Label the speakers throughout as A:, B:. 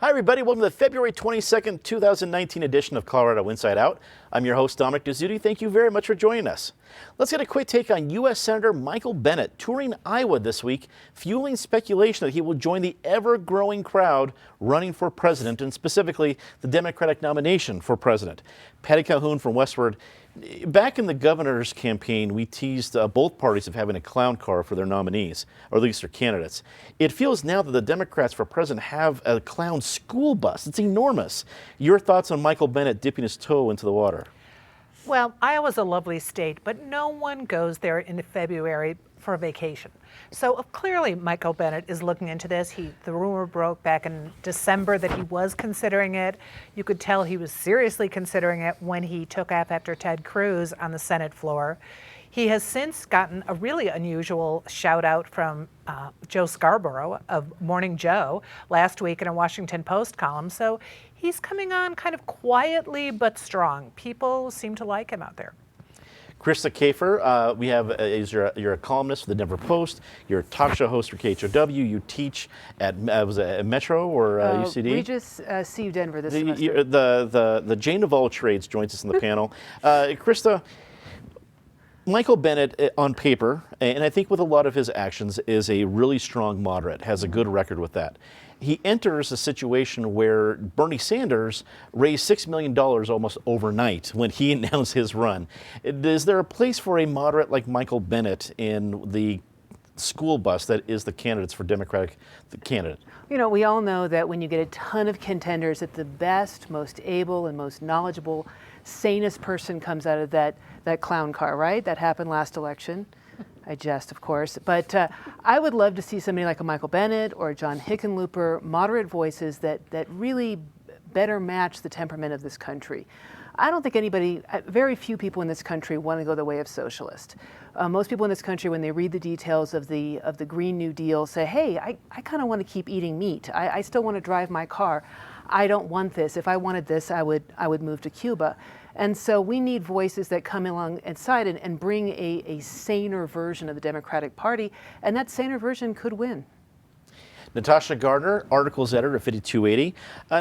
A: Hi, everybody. Welcome to the February 22nd, 2019 edition of Colorado Inside Out. I'm your host, Dominic Dezzutti. Thank you very much for joining us. Let's get a quick take on U.S. Senator Michael Bennet touring Iowa this week, fueling speculation that he will join the ever-growing crowd running for president, and specifically the Democratic nomination for president. Patty Calhoun from Westward. Back in the governor's campaign, we teased both parties of having a clown car for their nominees, or at least their candidates. It feels now that the Democrats for president have a clown school bus. It's enormous. Your thoughts on Michael Bennet dipping his toe into the water?
B: Well, Iowa's a lovely state, but no one goes there in February for a vacation. So clearly Michael Bennet is looking into this. The rumor broke back in December that he was considering it. You could tell he was seriously considering it when he took off after Ted Cruz on the Senate floor. He has since gotten a really unusual shout out from Joe Scarborough of Morning Joe last week in a Washington Post column. So he's coming on kind of quietly but strong. People seem to like him out there.
A: Krista Kafer, you're a columnist for the Denver Post. You're a talk show host for KHOW. You teach at Metro or UCD?
C: Regis CU Denver this semester.
A: The Jane of all trades joins us in the panel. Krista, Michael Bennet on paper, and I think with a lot of his actions, is a really strong moderate, has a good record with that. He enters a situation where Bernie Sanders raised $6 million almost overnight when he announced his run. Is there a place for a moderate like Michael Bennet in the school bus that is the candidates for Democratic candidate?
C: You know, we all know that when you get a ton of contenders, that the best, most able, and most knowledgeable, sanest person comes out of that clown car, right? That happened last election. I jest, of course, but I would love to see somebody like a Michael Bennet or a John Hickenlooper, moderate voices that really better match the temperament of this country. I don't think very few people in this country want to go the way of socialist. Most people in this country, when they read the details of the Green New Deal, say, hey, I kind of want to keep eating meat. I still want to drive my car. I don't want this. If I wanted this, I would move to Cuba. And so we need voices that come alongside and bring a saner version of the Democratic Party, and that saner version could win.
A: Natasha Gardner, articles editor at 5280.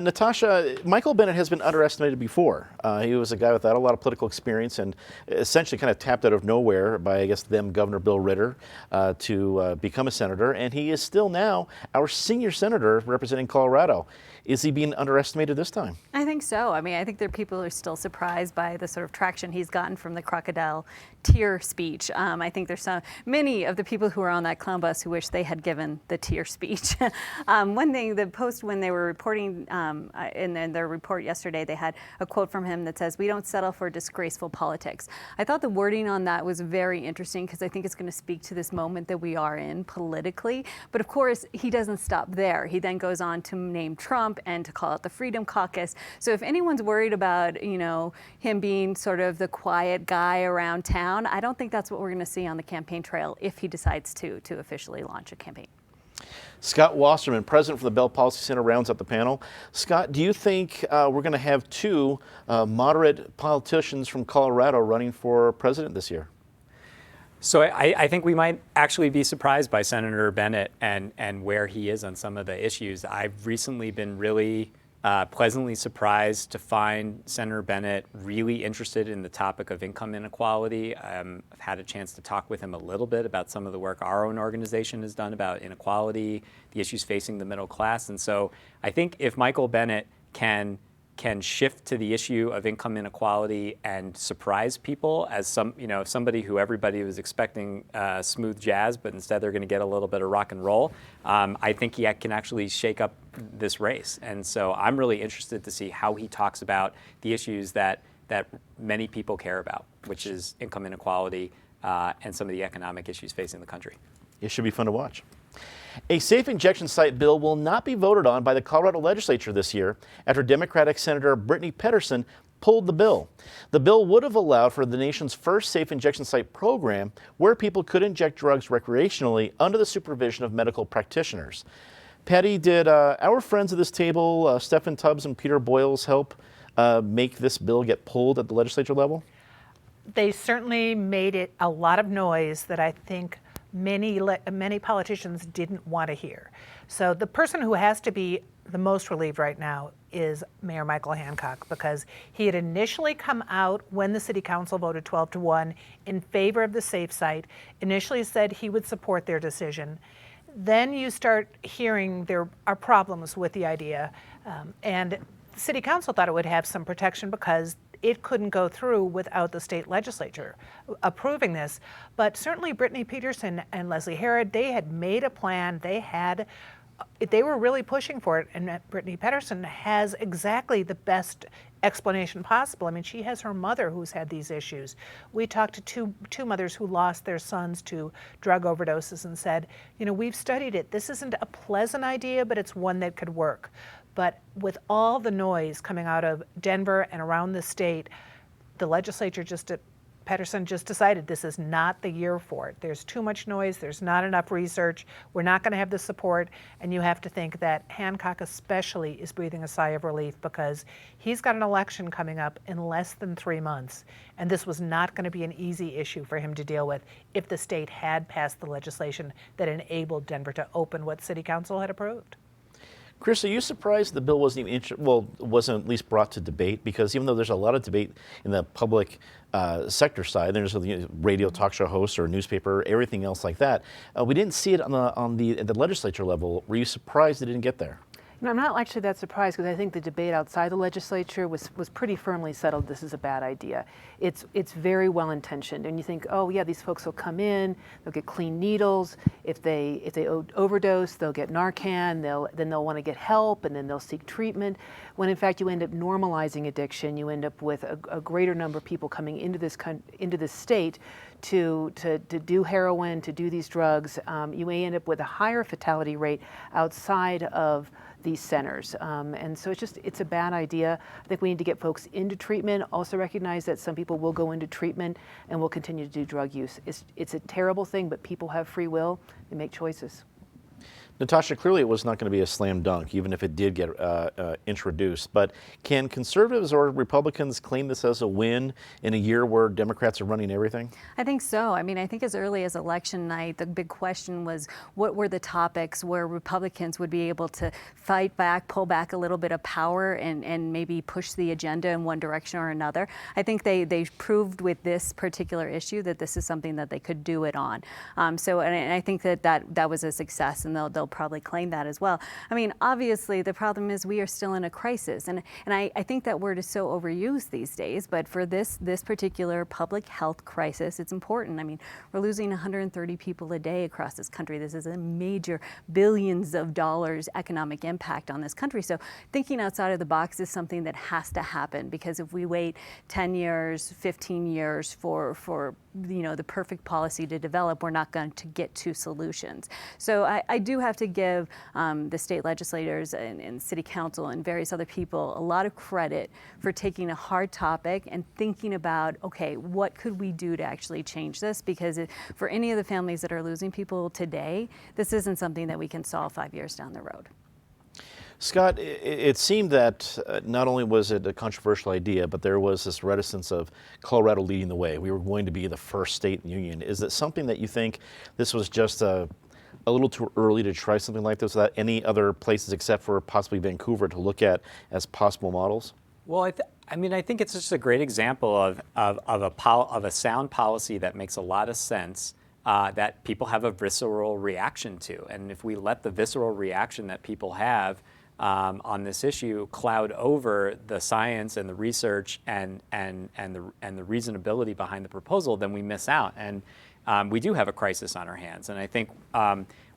A: Natasha, Michael Bennet has been underestimated before. He was a guy without a lot of political experience and essentially kind of tapped out of nowhere by, I guess, Governor Bill Ritter to become a senator. And he is still now our senior senator representing Colorado. Is he being underestimated this time?
D: I think so. I mean, I think there are people who are still surprised by the sort of traction he's gotten from the crocodile tear speech. I think there's many of the people who are on that clown bus who wish they had given the tear speech. One thing, the Post, when they were reporting in their report yesterday, they had a quote from him that says, "We don't settle for disgraceful politics." I thought the wording on that was very interesting because I think it's going to speak to this moment that we are in politically. But of course, he doesn't stop there. He then goes on to name Trump and to call out the Freedom Caucus. So if anyone's worried about, him being sort of the quiet guy around town, I don't think that's what we're going to see on the campaign trail if he decides to officially launch a campaign.
A: Scott Wasserman, president for the Bell Policy Center, rounds up the panel. Scott, do you think we're going to have two moderate politicians from Colorado running for president this year?
E: So I think we might actually be surprised by Senator Bennet and where he is on some of the issues. I've recently been really pleasantly surprised to find Senator Bennet really interested in the topic of income inequality. I've had a chance to talk with him a little bit about some of the work our own organization has done about inequality, the issues facing the middle class. And so I think if Michael Bennet can shift to the issue of income inequality and surprise people as somebody who everybody was expecting smooth jazz, but instead they're going to get a little bit of rock and roll. I think he can actually shake up this race. And so I'm really interested to see how he talks about the issues that many people care about, which is income inequality and some of the economic issues facing the country.
A: It should be fun to watch. A safe injection site bill will not be voted on by the Colorado legislature this year after Democratic Senator Brittany Pettersen pulled the bill. The bill would have allowed for the nation's first safe injection site program where people could inject drugs recreationally under the supervision of medical practitioners. Patty, did our friends at this table, Stephen Tubbs and Peter Boyles, help make this bill get pulled at the legislature level?
B: They certainly made it a lot of noise that I think many politicians didn't want to hear. So the person who has to be the most relieved right now is Mayor Michael Hancock, because he had initially come out when the city council voted 12-1 in favor of the safe site, initially said he would support their decision. Then you start hearing there are problems with the idea, and the city council thought it would have some protection because it couldn't go through without the state legislature approving this. But certainly Brittany Peterson and Leslie Herod, they had made a plan. They were really pushing for it, and Brittany Peterson has exactly the best explanation possible. I mean, she has her mother who's had these issues. We talked to two mothers who lost their sons to drug overdoses and said, you know, we've studied it. This isn't a pleasant idea, but it's one that could work. But with all the noise coming out of Denver and around the state, the legislature Pedersen just decided this is not the year for it. There's too much noise, there's not enough research, we're not going to have the support, and you have to think that Hancock especially is breathing a sigh of relief because he's got an election coming up in less than 3 months, and this was not going to be an easy issue for him to deal with if the state had passed the legislation that enabled Denver to open what City Council had approved.
A: Chris, are you surprised the bill wasn't even wasn't at least brought to debate? Because even though there's a lot of debate in the public sector side, there's radio talk show hosts or newspaper, everything else like that, we didn't see it at the legislature level. Were you surprised it didn't get there?
C: No, I'm not actually that surprised because I think the debate outside the legislature was pretty firmly settled. This is a bad idea. It's very well intentioned, and you think, oh yeah, these folks will come in, they'll get clean needles. If they overdose, they'll get Narcan. Then they'll want to get help, and then they'll seek treatment. When in fact you end up normalizing addiction, you end up with a greater number of people coming into this state to do heroin, to do these drugs. You may end up with a higher fatality rate outside of these centers. And so it's a bad idea. I think we need to get folks into treatment, also recognize that some people will go into treatment and will continue to do drug use. It's a terrible thing, but people have free will. They make choices.
A: Natasha, clearly it was not going to be a slam dunk, even if it did get introduced. But can conservatives or Republicans claim this as a win in a year where Democrats are running everything?
D: I think so. I mean, I think as early as election night, the big question was what were the topics where Republicans would be able to fight back, pull back a little bit of power and maybe push the agenda in one direction or another. I think they proved with this particular issue that this is something that they could do it on. And I think that was a success, and they'll probably claim that as well. I mean, obviously, the problem is we are still in a crisis, and I think that word is so overused these days, but for this particular public health crisis, it's important. I mean, we're losing 130 people a day across this country. This is a major billions of dollars economic impact on this country. So thinking outside of the box is something that has to happen, because if we wait 10 years, 15 years for the perfect policy to develop, we're not going to get to solutions. So I do have to give the state legislators and city council and various other people a lot of credit for taking a hard topic and thinking about, okay, what could we do to actually change this? Because for any of the families that are losing people today, this isn't something that we can solve 5 years down the road.
A: Scott, it seemed that not only was it a controversial idea, but there was this reticence of Colorado leading the way. We were going to be the first state in the union. Is it something that you think this was just a little too early to try something like this without any other places except for possibly Vancouver to look at as possible models?
E: Well, I think it's just a great example of a sound policy that makes a lot of sense, that people have a visceral reaction to. And if we let the visceral reaction that people have on this issue cloud over the science and the research and the reasonability behind the proposal, then we miss out. And we do have a crisis on our hands. And I think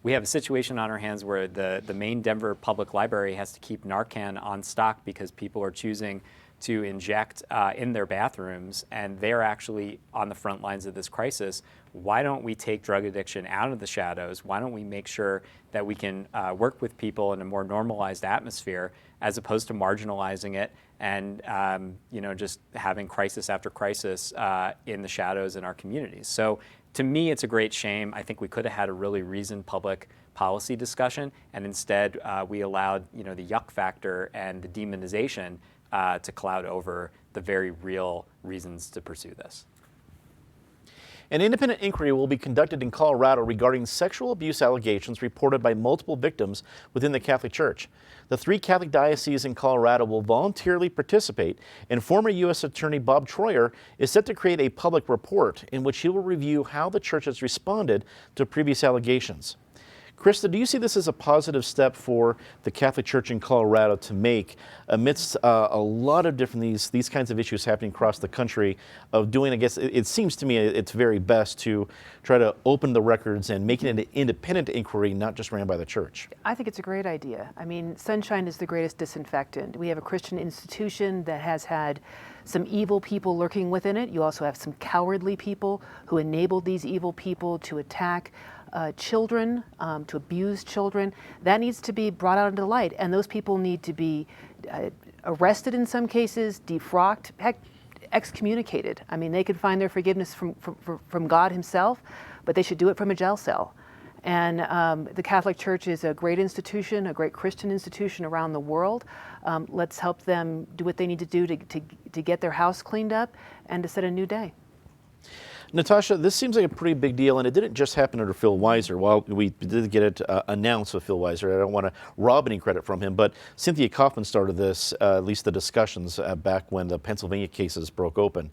E: we have a situation on our hands where the main Denver Public Library has to keep Narcan on stock because people are choosing to inject in their bathrooms, and they're actually on the front lines of this crisis. Why don't we take drug addiction out of the shadows? Why don't we make sure that we can work with people in a more normalized atmosphere as opposed to marginalizing it and just having crisis after crisis in the shadows in our communities? So to me, it's a great shame. I think we could have had a really reasoned public policy discussion, and instead we allowed the yuck factor and the demonization to cloud over the very real reasons to pursue this.
A: An independent inquiry will be conducted in Colorado regarding sexual abuse allegations reported by multiple victims within the Catholic Church. The 3 Catholic dioceses in Colorado will voluntarily participate, and former U.S. Attorney Bob Troyer is set to create a public report in which he will review how the church has responded to previous allegations. Krista, do you see this as a positive step for the Catholic Church in Colorado to make amidst a lot of different these kinds of issues happening across the country, of doing, I guess, it seems to me it's very best to try to open the records and make it an independent inquiry, not just ran by the church?
C: I think it's a great idea. I mean, sunshine is the greatest disinfectant. We have a Christian institution that has had some evil people lurking within it. You also have some cowardly people who enabled these evil people to attack children, to abuse children. That needs to be brought out into the light, and those people need to be arrested in some cases, defrocked, heck, excommunicated. I mean, they could find their forgiveness from God himself, but they should do it from a jail cell. And the Catholic Church is a great institution, a great Christian institution around the world. Let's help them do what they need to do to get their house cleaned up and to set a new day.
A: Natasha, this seems like a pretty big deal, and it didn't just happen under Phil Weiser. Well, we did get it announced with Phil Weiser. I don't want to rob any credit from him, but Cynthia Kaufman started this, at least the discussions back when the Pennsylvania cases broke open.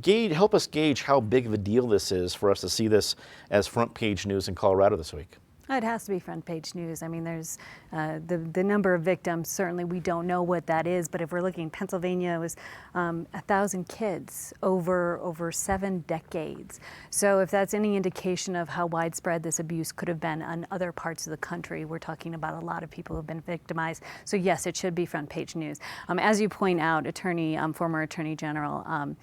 A: Help us gauge how big of a deal this is for us to see this as front page news in Colorado this week.
D: It has to be front page news. I mean, there's the number of victims. Certainly, we don't know what that is. But if we're looking, Pennsylvania, it was 1,000 kids over 7 decades. So if that's any indication of how widespread this abuse could have been in other parts of the country, we're talking about a lot of people who have been victimized. So yes, it should be front page news. As you point out, former Attorney General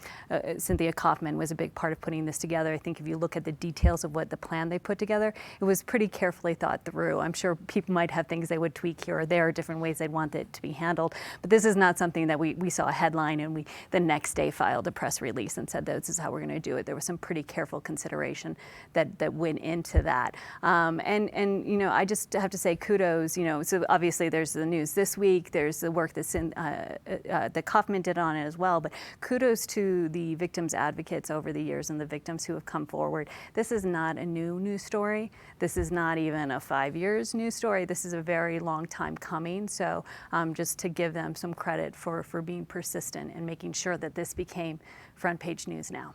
D: Cynthia Kaufman was a big part of putting this together. I think if you look at the details of what the plan they put together, it was pretty carefully thought through. I'm sure people might have things they would tweak here or there, different ways they'd want it to be handled. But this is not something that we saw a headline and we the next day filed a press release and said this is how we're going to do it. There was some pretty careful consideration that went into that. And you know, I just have to say kudos. You know, so obviously there's the news this week. There's the work that Kaufman did on it as well. But kudos to the victims advocates over the years and the victims who have come forward. This is not a new news story. This is not even a 5 years news story. This is a very long time coming. So just to give them some credit for being persistent and making sure that this became front page news now.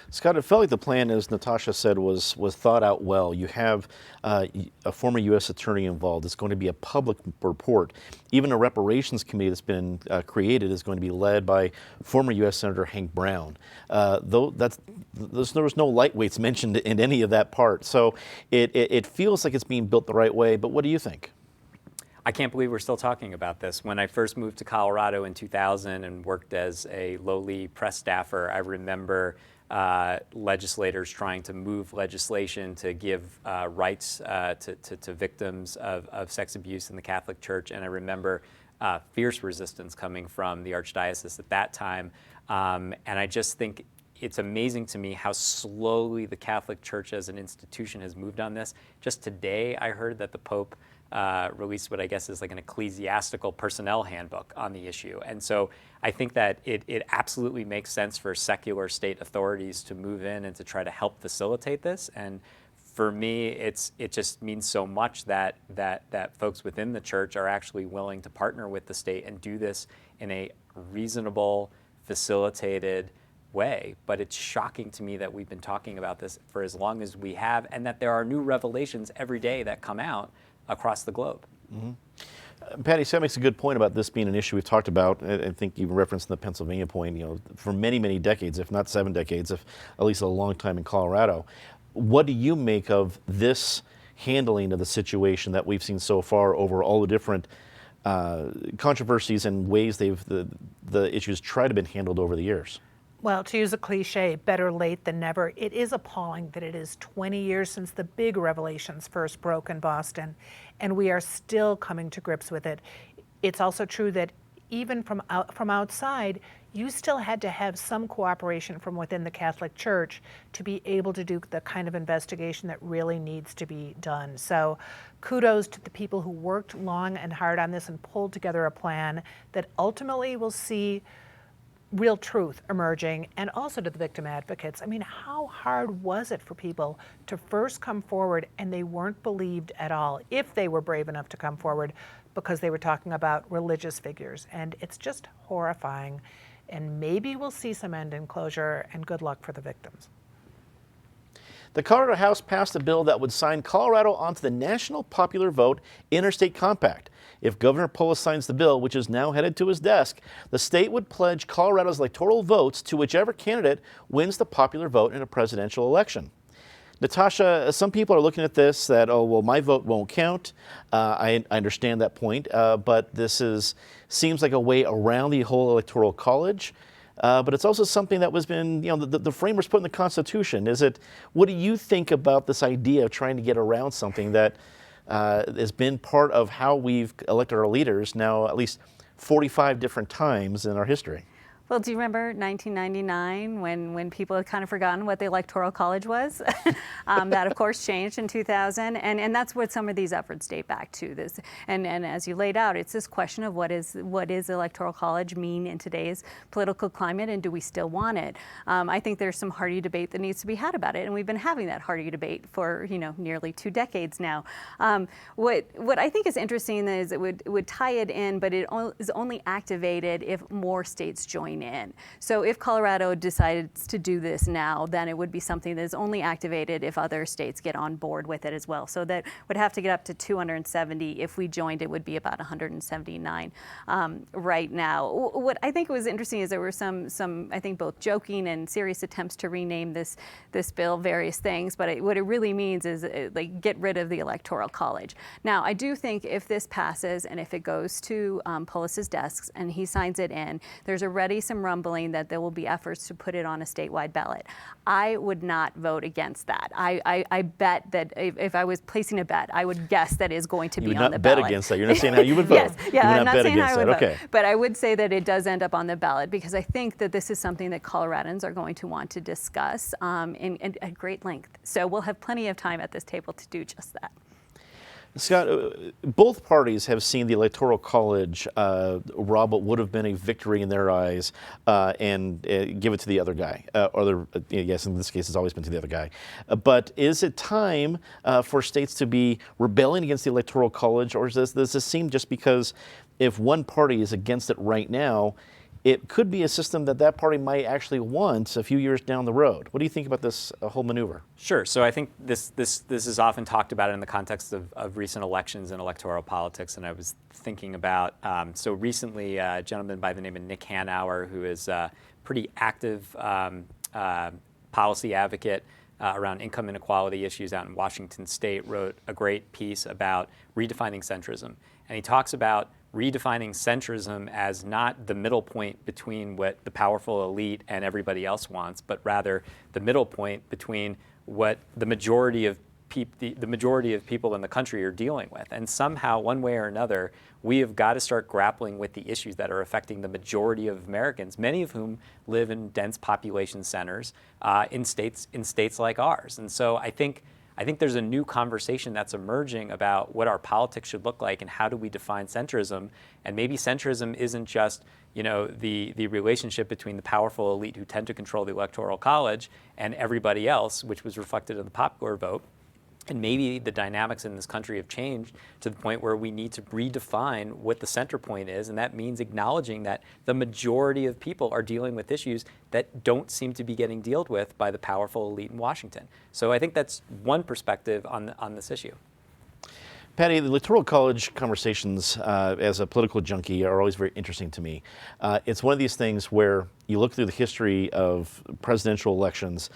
A: Scott, it felt like the plan, as Natasha said, was thought out well. You have a former U.S. attorney involved. It's going to be a public report. Even a reparations committee that's been created is going to be led by former U.S. Senator Hank Brown. Though there was no lightweights mentioned in any of that part. So it feels like it's being built the right way. But what do you think?
E: I can't believe we're still talking about this. When I first moved to Colorado in 2000 and worked as a lowly press staffer, I remember legislators trying to move legislation to give rights to victims of sex abuse in the Catholic Church. And I remember fierce resistance coming from the Archdiocese at that time. And I just think it's amazing to me how slowly the Catholic Church as an institution has moved on this. Just today, I heard that the Pope released what I guess is like an ecclesiastical personnel handbook on the issue. And so I think that it absolutely makes sense for secular state authorities to move in and to try to help facilitate this. And for me, it just means so much that folks within the church are actually willing to partner with the state and do this in a reasonable, facilitated way. But it's shocking to me that we've been talking about this for as long as we have, and that there are new revelations every day that come out across the globe.
A: Mm-hmm. Patty, so that makes a good point about this being an issue we've talked about. I think you referenced the Pennsylvania point, you know, for many, many decades, if not 7 decades, if at least a long time in Colorado. What do you make of this handling of the situation that we've seen so far over all the different controversies and ways the issues try to been handled over the years?
B: Well, to use a cliche, better late than never, it is appalling that it is 20 years since the big revelations first broke in Boston, and we are still coming to grips with it. It's also true that even from outside, you still had to have some cooperation from within the Catholic Church to be able to do the kind of investigation that really needs to be done. So kudos to the people who worked long and hard on this and pulled together a plan that ultimately will see real truth emerging, and also to the victim advocates. I mean, how hard was it for people to first come forward and they weren't believed at all, if they were brave enough to come forward, because they were talking about religious figures? And it's just horrifying. And maybe we'll see some end in closure, and good luck for the victims.
A: The Colorado House passed a bill that would sign Colorado onto the National Popular Vote Interstate Compact. If Governor Polis signs the bill, which is now headed to his desk, the state would pledge Colorado's electoral votes to whichever candidate wins the popular vote in a presidential election. Natasha, some people are looking at this that, oh, well, my vote won't count. I understand that point, but this seems like a way around the whole electoral college. But it's also something that was been, the framers put in the Constitution. What do you think about this idea of trying to get around something that has been part of how we've elected our leaders now at least 45 different times in our history?
D: Well, do you remember 1999 when people had kind of forgotten what the Electoral College was? That, of course, changed in 2000, and that's what some of these efforts date back to. This, and as you laid out, it's this question of what is the Electoral College mean in today's political climate, and do we still want it? I think there's some hearty debate that needs to be had about it, and we've been having that hearty debate for nearly 2 decades now. What I think is interesting is it would tie it in, but it is only activated if more states join in. So if Colorado decides to do this now, then it would be something that is only activated if other states get on board with it as well. So that would have to get up to 270. If we joined, it would be about 179 right now. What I think was interesting is there were some I think both joking and serious attempts to rename this bill various things, but what it really means is like get rid of the Electoral College. Now, I do think if this passes and if it goes to Polis's desks and he signs it in, there's already some rumbling that there will be efforts to put it on a statewide ballot. I would not vote against that. I bet that if I was placing a bet, I would guess that is going to be on the ballot.
A: You would not bet against that. You're not saying how you would vote.
D: Yes, yeah, I'm not saying how I would vote.
A: Okay.
D: But I would say that it does end up on the ballot because I think that this is something that Coloradans are going to want to discuss at great length. So we'll have plenty of time at this table to do just that.
A: Scott, both parties have seen the Electoral College rob what would have been a victory in their eyes and give it to the other guy. Yes, in this case, it's always been to the other guy. But is it time for states to be rebelling against the Electoral College, or does this seem just because if one party is against it right now, it could be a system that party might actually want a few years down the road? What do you think about this whole maneuver?
E: Sure. So I think this is often talked about in the context of recent elections and electoral politics. And I was thinking about, so recently a gentleman by the name of Nick Hanauer, who is a pretty active policy advocate around income inequality issues out in Washington State, wrote a great piece about redefining centrism. And he talks about redefining centrism as not the middle point between what the powerful elite and everybody else wants, but rather the middle point between what the majority of people in the country are dealing with. And somehow, one way or another, we have got to start grappling with the issues that are affecting the majority of Americans, many of whom live in dense population centers in states like ours. And so I think there's a new conversation that's emerging about what our politics should look like and how do we define centrism. And maybe centrism isn't just the relationship between the powerful elite who tend to control the Electoral College and everybody else, which was reflected in the popular vote. And maybe the dynamics in this country have changed to the point where we need to redefine what the center point is, and that means acknowledging that the majority of people are dealing with issues that don't seem to be getting dealt with by the powerful elite in Washington. So I think that's one perspective on this issue.
A: Patty, the Electoral College conversations as a political junkie are always very interesting to me. It's one of these things where you look through the history of presidential elections,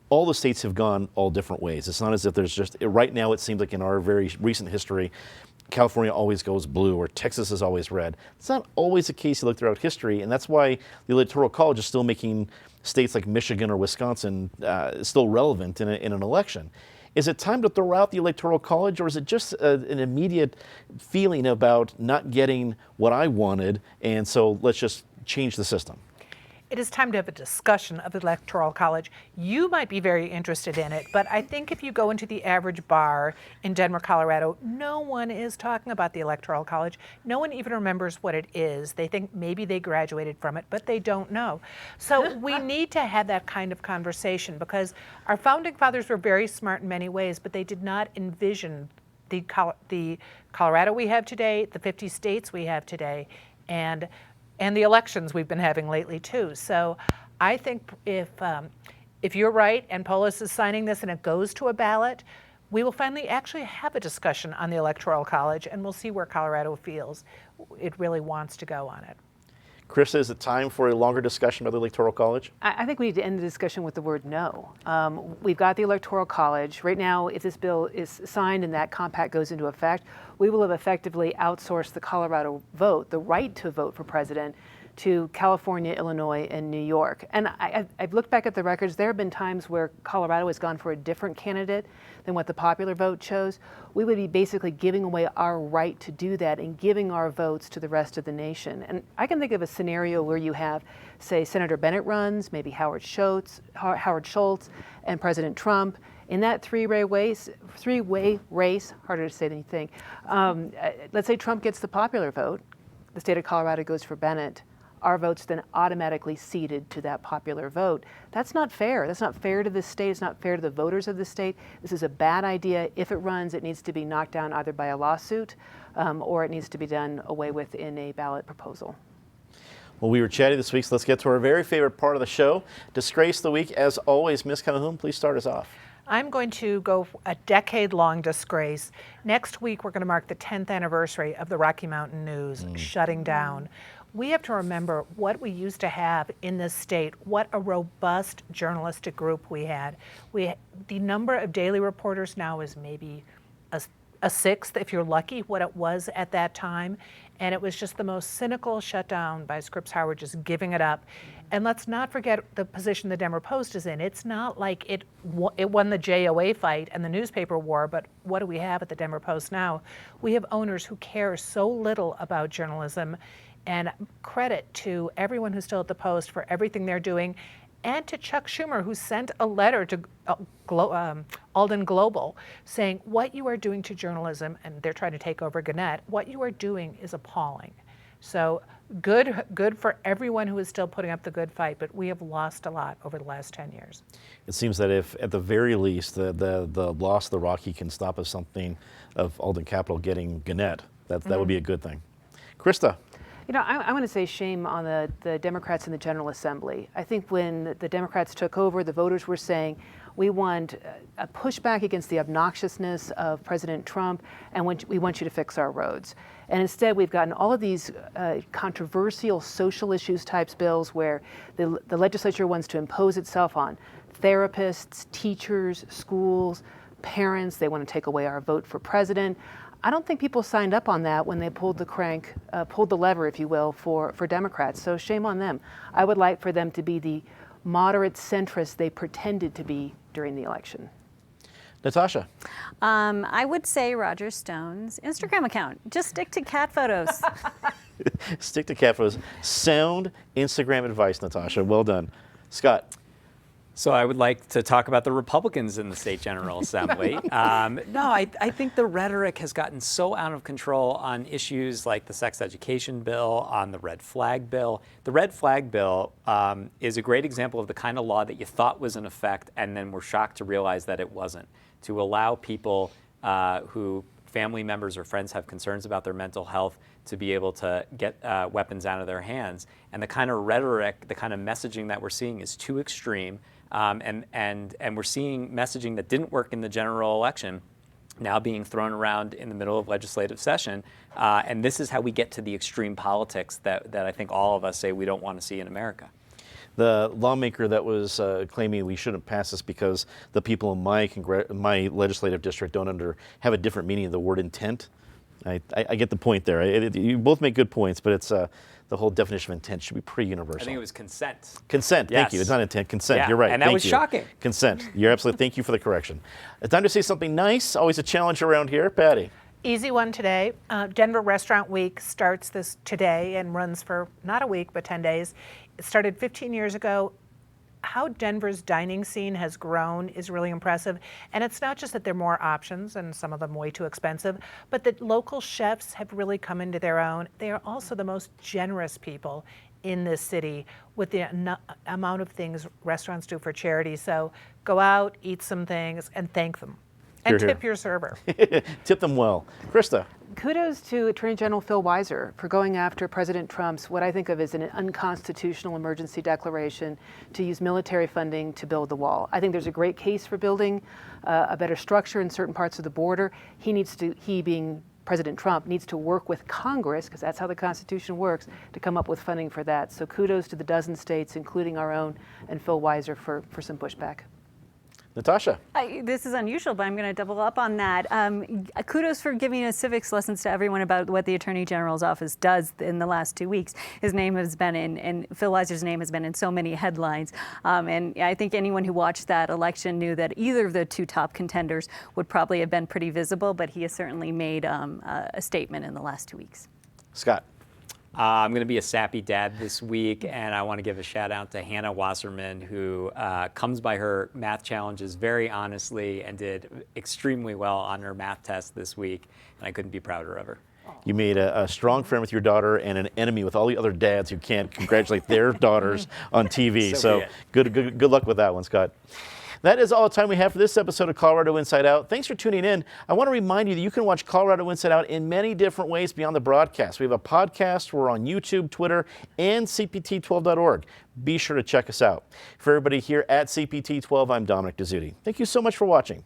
A: all the states have gone all different ways. It's not as if there's just, right now it seems like in our very recent history, California always goes blue or Texas is always red. It's not always the case you look throughout history, and that's why the Electoral College is still making states like Michigan or Wisconsin still relevant in an election. Is it time to throw out the Electoral College, or is it just an immediate feeling about not getting what I wanted, and so let's just change the system?
B: it is time to have a discussion of the Electoral College. You might be very interested in it, but I think if you go into the average bar in Denver, Colorado, no one is talking about the Electoral College. No one even remembers what it is. They think maybe they graduated from it, but they don't know. So we need to have that kind of conversation, because our founding fathers were very smart in many ways, but they did not envision the Colorado we have today, the 50 states we have today, and the elections we've been having lately too. So I think if you're right and Polis is signing this and it goes to a ballot, we will finally actually have a discussion on the Electoral College, and we'll see where Colorado feels it really wants to go on it.
A: Krista, is it time for a longer discussion about the Electoral College?
C: I think we need to end the discussion with the word no. We've got the Electoral College. Right now, if this bill is signed and that compact goes into effect, we will have effectively outsourced the Colorado vote, the right to vote for president, to California, Illinois, and New York. And I've looked back at the records. There have been times where Colorado has gone for a different candidate than what the popular vote chose. We would be basically giving away our right to do that and giving our votes to the rest of the nation. And I can think of a scenario where you have, say, Senator Bennet runs, maybe Howard Schultz, and President Trump. In that three-way race, harder to say than you think, let's say Trump gets the popular vote, the state of Colorado goes for Bennet, our vote's then automatically ceded to that popular vote. That's not fair. That's not fair to the state. It's not fair to the voters of the state. This is a bad idea. If it runs, it needs to be knocked down either by a lawsuit or it needs to be done away with in a ballot proposal.
A: Well, we were chatting this week, so let's get to our very favorite part of the show, Disgrace of the Week. As always, Ms. Calhoun, please start us off.
B: I'm going to go a decade-long disgrace. Next week, we're going to mark the 10th anniversary of the Rocky Mountain News shutting down. We have to remember what we used to have in this state, what a robust journalistic group we had. The number of daily reporters now is maybe a sixth, if you're lucky, what it was at that time. And it was just the most cynical shutdown by Scripps Howard, just giving it up. And let's not forget the position the Denver Post is in. It's not like it won the JOA fight and the newspaper war, but what do we have at the Denver Post now? We have owners who care so little about journalism, and credit to everyone who's still at the Post for everything they're doing, and to Chuck Schumer, who sent a letter to Alden Global saying, what you are doing to journalism, and they're trying to take over Gannett, what you are doing is appalling. So good for everyone who is still putting up the good fight, but we have lost a lot over the last 10 years.
A: It seems that if, at the very least, the loss of the Rocky can stop us something of Alden Capital getting Gannett, that would be a good thing. Krista.
C: You know, I want to say shame on the Democrats in the General Assembly. I think when the Democrats took over, the voters were saying, we want a pushback against the obnoxiousness of President Trump, and we want you to fix our roads. And instead, we've gotten all of these controversial social issues types bills where the legislature wants to impose itself on therapists, teachers, schools, parents. They want to take away our vote for president. I don't think people signed up on that when they pulled the lever, if you will, for Democrats. So shame on them. I would like for them to be the moderate centrists they pretended to be during the election.
A: Natasha.
D: I would say Roger Stone's Instagram account. Just stick to cat photos.
A: Stick to cat photos. Sound Instagram advice, Natasha. Well done. Scott.
E: So I would like to talk about the Republicans in the State General Assembly. I think the rhetoric has gotten so out of control on issues like the sex education bill, on the red flag bill. The red flag bill is a great example of the kind of law that you thought was in effect and then were shocked to realize that it wasn't. To allow people who family members or friends have concerns about their mental health to be able to get weapons out of their hands. And the kind of rhetoric, the kind of messaging that we're seeing is too extreme. And we're seeing messaging that didn't work in the general election now being thrown around in the middle of legislative session. And this is how we get to the extreme politics that I think all of us say we don't want to see in America.
A: The lawmaker that was claiming we shouldn't pass this because the people in my legislative district don't have a different meaning of the word intent. I get the point there. You both make good points, but it's the whole definition of intent should be pretty universal.
E: I think it was consent.
A: Consent,
E: Yes.
A: thank you. It's not intent, consent.
E: Yeah,
A: You're right.
E: and that
A: thank
E: was
A: you.
E: shocking.
A: Consent. You're absolutely, thank you for the correction. It's time to say something nice, always a challenge around here. Patty.
B: Easy one today. Denver Restaurant Week starts this today and runs for not a week, but 10 days. It started 15 years ago. How Denver's dining scene has grown is really impressive. And it's not just that there are more options and some of them way too expensive, but that local chefs have really come into their own. They are also the most generous people in this city with the amount of things restaurants do for charity. So go out, eat some things, and thank them. And
A: Hear, hear.
B: tip your server.
A: Tip them well. Krista.
C: Kudos to Attorney General Phil Weiser for going after President Trump's what I think of as an unconstitutional emergency declaration to use military funding to build the wall. I think there's a great case for building a better structure in certain parts of the border. He being President Trump needs to work with Congress, because that's how the Constitution works, to come up with funding for that. So kudos to the dozen states, including our own, and Phil Weiser for some pushback.
A: Natasha.
D: This is unusual, but I'm going to double up on that. Kudos for giving us civics lessons to everyone about what the Attorney General's office does in the last 2 weeks. His name has been and Phil Weiser's name has been in so many headlines. And I think anyone who watched that election knew that either of the two top contenders would probably have been pretty visible, but he has certainly made a statement in the last 2 weeks.
A: Scott.
E: I'm going to be a sappy dad this week, and I want to give a shout out to Hannah Wasserman, who comes by her math challenges very honestly and did extremely well on her math test this week, and I couldn't be prouder of her.
A: You made a strong friend with your daughter and an enemy with all the other dads who can't congratulate their daughters on TV. So good luck with that one, Scott. That is all the time we have for this episode of Colorado Inside Out. Thanks for tuning in. I want to remind you that you can watch Colorado Inside Out in many different ways beyond the broadcast. We have a podcast. We're on YouTube, Twitter, and CPT12.org. Be sure to check us out. For everybody here at CPT12, I'm Dominic Dezzutti. Thank you so much for watching.